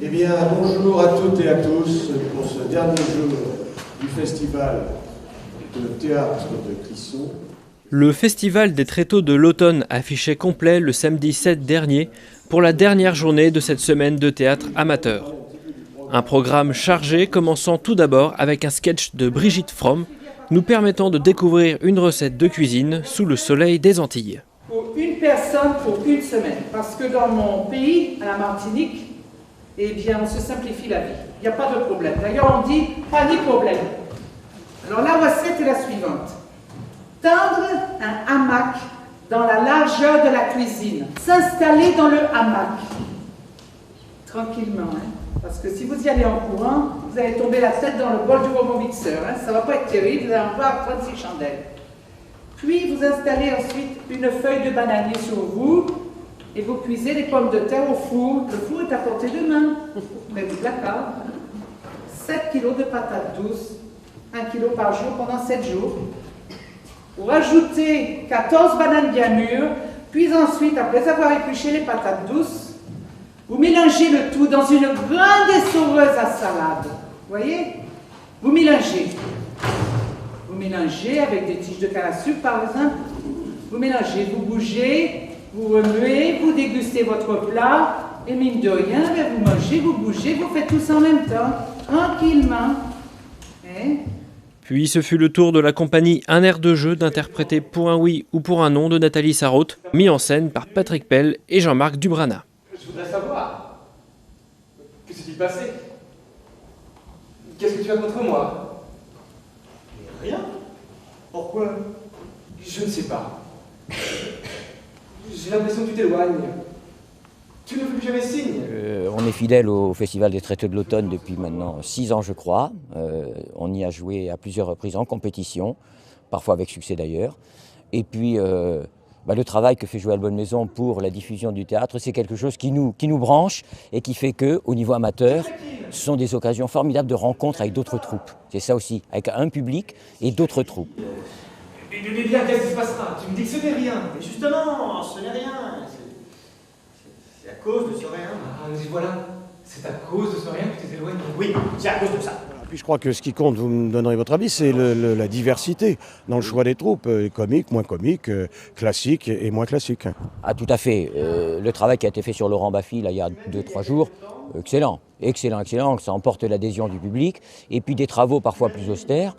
Eh bien, bonjour à toutes et à tous pour ce dernier jour du festival de théâtre de Clisson. Le festival des tréteaux de l'automne affichait complet le samedi 7 dernier pour la dernière journée de cette semaine de théâtre amateur. Un programme chargé commençant tout d'abord avec un sketch de Brigitte Fromm nous permettant de découvrir une recette de cuisine sous le soleil des Antilles. Pour une personne pour une semaine, parce que dans mon pays, à la Martinique, eh bien, on se simplifie la vie. Il n'y a pas de problème. D'ailleurs, on dit pas ni problème. Alors la recette est la suivante. Tendre un hamac dans la largeur de la cuisine. S'installer dans le hamac. Tranquillement, hein? Parce que si vous y allez en courant, vous allez tomber la tête dans le bol du robot mixeur. Hein? Ça ne va pas être terrible, vous allez avoir 36 chandelles. Puis vous installez ensuite une feuille de bananier sur vous et vous cuisez les pommes de terre au four. Le four est à portée de main, près du placard. 7 kg de patates douces, 1 kg par jour pendant 7 jours. Vous rajoutez 14 bananes bien mûres, puis ensuite, après avoir épluché les patates douces, vous mélangez le tout dans une grande essoreuse à salade. Vous voyez? Vous mélangez. Vous mélangez avec des tiges de canne à sucre, par exemple. Vous mélangez, vous bougez, vous remuez, vous dégustez votre plat, et mine de rien, vous mangez, vous bougez, vous faites tout ça en même temps, tranquillement. Hein? Puis ce fut le tour de la compagnie Un air de jeu d'interpréter Pour un oui ou pour un non de Nathalie Sarraute, mis en scène par Patrick Pell et Jean-Marc Dubrana. Je voudrais savoir, que s'est-il passé? Qu'est-ce que tu as contre moi? Rien. Pourquoi? Je ne sais pas. J'ai l'impression que tu t'éloignes. Tu ne fais plus jamais signe. On est fidèle au Festival des Tréteaux de l'Automne depuis maintenant 6 ans, je crois. On y a joué à plusieurs reprises en compétition, parfois avec succès d'ailleurs. Et puis, le travail que fait Joël Bonne-Maison pour la diffusion du théâtre, c'est quelque chose qui nous branche et qui fait qu'au niveau amateur, ce sont des occasions formidables de rencontres avec d'autres troupes. C'est ça aussi, avec un public et d'autres troupes. Mais bien, qu'est-ce qui se passera? Tu me dis que ce n'est rien. Mais justement, ce n'est rien. C'est à cause de ce rien. Ah, mais voilà. C'est à cause de ce rien que tu t'éloignes. Oui, c'est à cause de ça. Puis je crois que ce qui compte, vous me donnerez votre avis, c'est la diversité dans le choix des troupes, comiques, moins comiques, classiques et moins classiques. Ah, tout à fait. Le travail qui a été fait sur Laurent Baffy, là, il y a 2-3 jours, excellent. Excellent, ça emporte l'adhésion du public. Et puis des travaux parfois plus austères,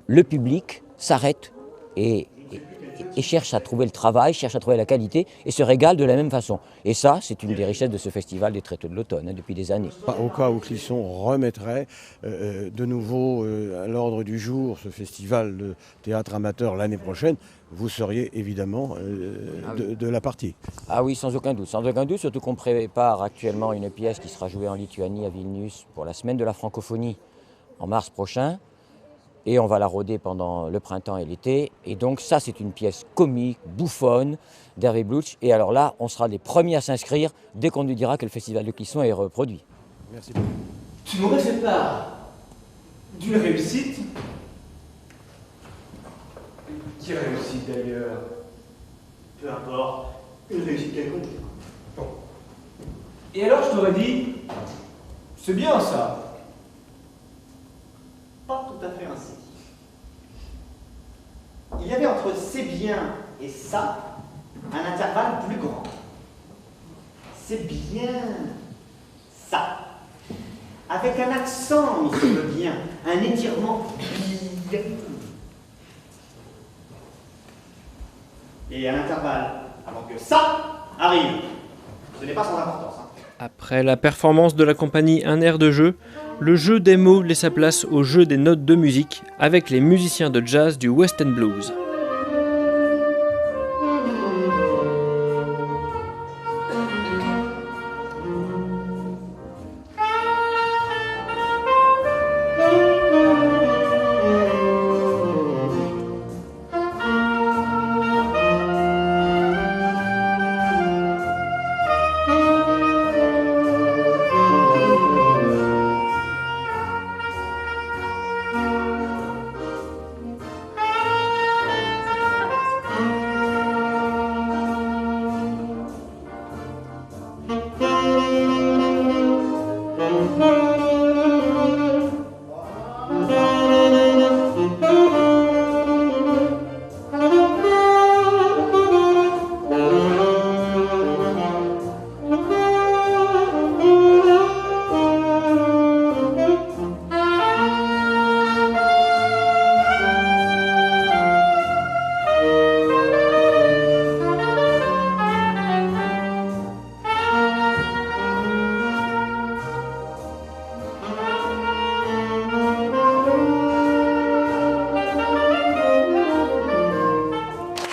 le public s'arrête et cherche à trouver le travail, cherche à trouver la qualité et se régale de la même façon. Et ça, c'est une des richesses de ce festival des Tréteaux de l'Automne, depuis des années. Au cas où Clisson remettrait de nouveau à l'ordre du jour ce festival de théâtre amateur l'année prochaine, vous seriez évidemment de la partie. Ah oui, sans aucun doute, surtout qu'on prépare actuellement une pièce qui sera jouée en Lituanie à Vilnius pour la semaine de la francophonie en mars prochain. Et on va la rôder pendant le printemps et l'été. Et donc ça, c'est une pièce comique, bouffonne, d'Hervé Blouch. Et alors là, on sera les premiers à s'inscrire dès qu'on nous dira que le festival de Clisson est reproduit. Merci beaucoup. Tu m'aurais fait part d'une réussite. Quelle réussite d'ailleurs? Peu importe, une réussite quelconque. Bon. Et alors je t'aurais dit, c'est bien ça. Pas tout à fait ainsi. Il y avait entre c'est bien et ça un intervalle plus grand. C'est bien ça. Avec un accent, il semble bien, un étirement bien. Et à l'intervalle, avant que ça arrive, ce n'est pas sans importance. Après la performance de la compagnie Un air de jeu, le jeu des mots laissa place au jeu des notes de musique avec les musiciens de jazz du West End Blues.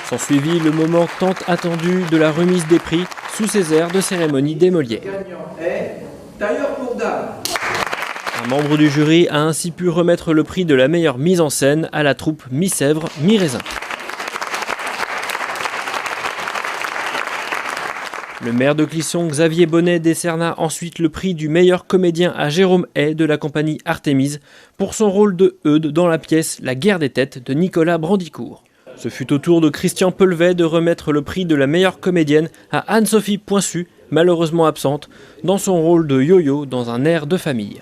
S'ensuivit le moment tant attendu de la remise des prix sous ces airs de cérémonie des Molières. Gagnant est tailleur pour dames. Un membre du jury a ainsi pu remettre le prix de la meilleure mise en scène à la troupe Mi-Sèvres, Mi-Raisin. Le maire de Clisson, Xavier Bonnet, décerna ensuite le prix du meilleur comédien à Jérôme Hay de la compagnie Artémise pour son rôle de Eudes dans la pièce La guerre des têtes de Nicolas Brandicourt. Ce fut au tour de Christian Pelvet de remettre le prix de la meilleure comédienne à Anne-Sophie Poinçu, malheureusement absente, dans son rôle de Yo-Yo dans Un air de famille.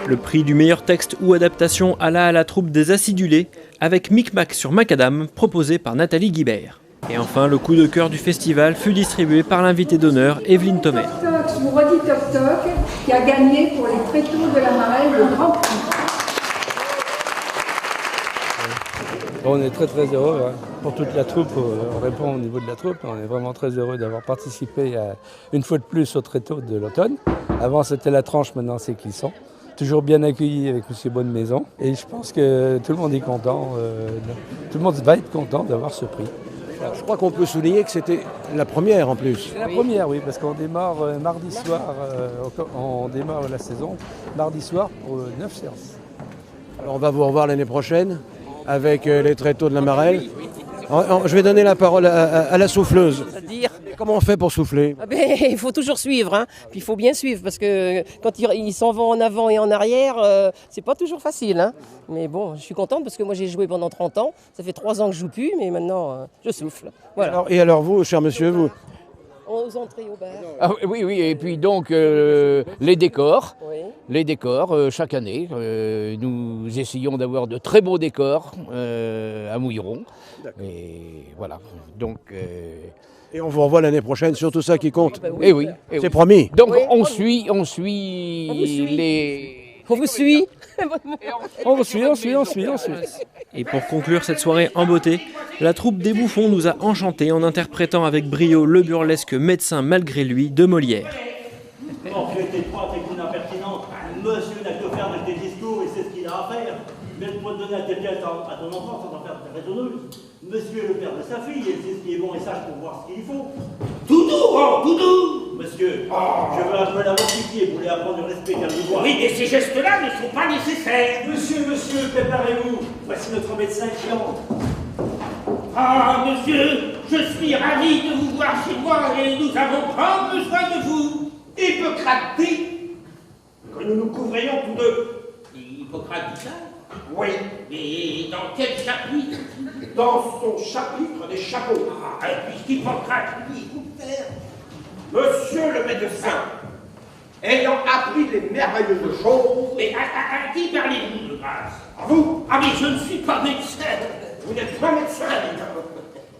Le prix du meilleur texte ou adaptation alla à la troupe des Acidulés, avec Micmac sur Macadam, proposé par Nathalie Guibert. Et enfin, le coup de cœur du festival fut distribué par l'invitée d'honneur, Evelyne Thomet. Je vous redis Toc Toc, qui a gagné pour les tréteaux de la Marelle le Grand Prix. On est très heureux pour toute la troupe, on répond au niveau de la troupe, on est vraiment très heureux d'avoir participé une fois de plus au tréteau de l'automne. Avant c'était la tranche, maintenant c'est Clisson. Toujours bien accueilli avec M. Bonnemaison et je pense que tout le monde est content, tout le monde va être content d'avoir ce prix. Je crois qu'on peut souligner que c'était la première en plus. C'est la première, oui, parce qu'on démarre mardi soir, on démarre la saison mardi soir pour 9 séances. Alors on va vous revoir l'année prochaine avec les tréteaux de la Marelle. Je vais donner la parole à la souffleuse. C'est-à-dire, comment on fait pour souffler? il faut toujours suivre, hein. Puis il faut bien suivre parce que quand ils s'en vont en avant et en arrière, c'est pas toujours facile, hein. Mais bon, je suis contente parce que moi j'ai joué pendant 30 ans, ça fait 3 ans que je joue plus, mais maintenant je souffle. Voilà. Alors vous, cher monsieur, vous? Aux entrées au bar. Ah, oui, et puis donc les décors. Oui. Les décors, chaque année, nous essayons d'avoir de très beaux décors à Mouilleron. Et voilà, donc... Et on vous revoit l'année prochaine, surtout ça qui compte. Et oui. C'est promis. Donc Oui, on suit les... On vous suit. On vous suit. Et pour conclure cette soirée en beauté, la troupe des Bouffons nous a enchantés en interprétant avec brio le burlesque Médecin malgré lui de Molière. Oh, tu étais propre et une impertinente. Monsieur n'a que faire de tes discours et c'est ce qu'il a à faire. Mais pour te donner à tes pièces à ton enfant sans en faire ta raisonneuse. Monsieur est le père de sa fille et c'est ce qui est bon et sage pour voir ce qu'il faut. Doudou. Monsieur, je veux un peu la mortifier pour lui apprendre le respect qu'elle nous voit. Oui, mais ces gestes-là ne sont pas nécessaires. Monsieur, préparez-vous. Voici notre médecin qui entre. Ah, monsieur, je suis ravi de vous voir chez moi et nous avons grand besoin de vous. Hippocrate dit que nous nous couvrions tous deux. Hippocrate dit ça? Oui. Et dans quel chapitre? Dans son chapitre des chapeaux. Ah, puisqu'Hippocrate dit, Monsieur le médecin, ayant appris les merveilleuses choses... Mais à qui parlez-vous de grâce? À vous? Ah, mais je ne suis pas médecin. Vous n'êtes pas médecin.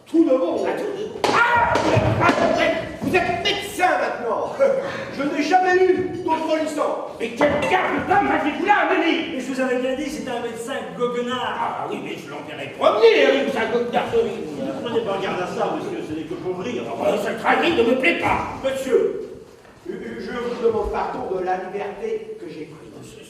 Tout de bon. Ah, vous êtes médecin maintenant. Je n'ai jamais eu d'autre licence. mais quel diable d'homme avez-vous là amené? Mais je vous avais bien dit, c'est un médecin goguenard. Ah oui, mais je l'enverrai promener avec sa goguenarderie. Prenez pas garde à ça, monsieur, ce n'est que pour rire. Cette traquerie ne me plaît pas. Monsieur, je vous demande pardon de la liberté que j'ai prise.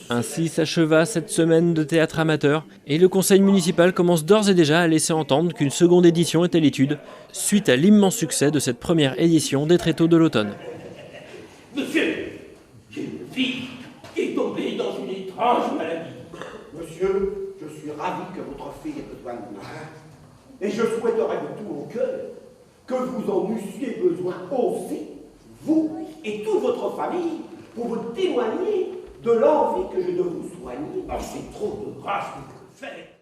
Ainsi s'acheva cette semaine de théâtre amateur et le conseil municipal commence d'ores et déjà à laisser entendre qu'une seconde édition est à l'étude suite à l'immense succès de cette première édition des tréteaux de l'automne. Monsieur, j'ai une fille qui est tombée dans une étrange maladie. Monsieur, je suis ravi que votre fille ait besoin de nous. Et je souhaiterais de tout mon cœur que vous en eussiez besoin aussi, vous et toute votre famille, pour vous témoigner de l'envie que j'ai de vous soigner. Oh, c'est trop de grâce que vous faites.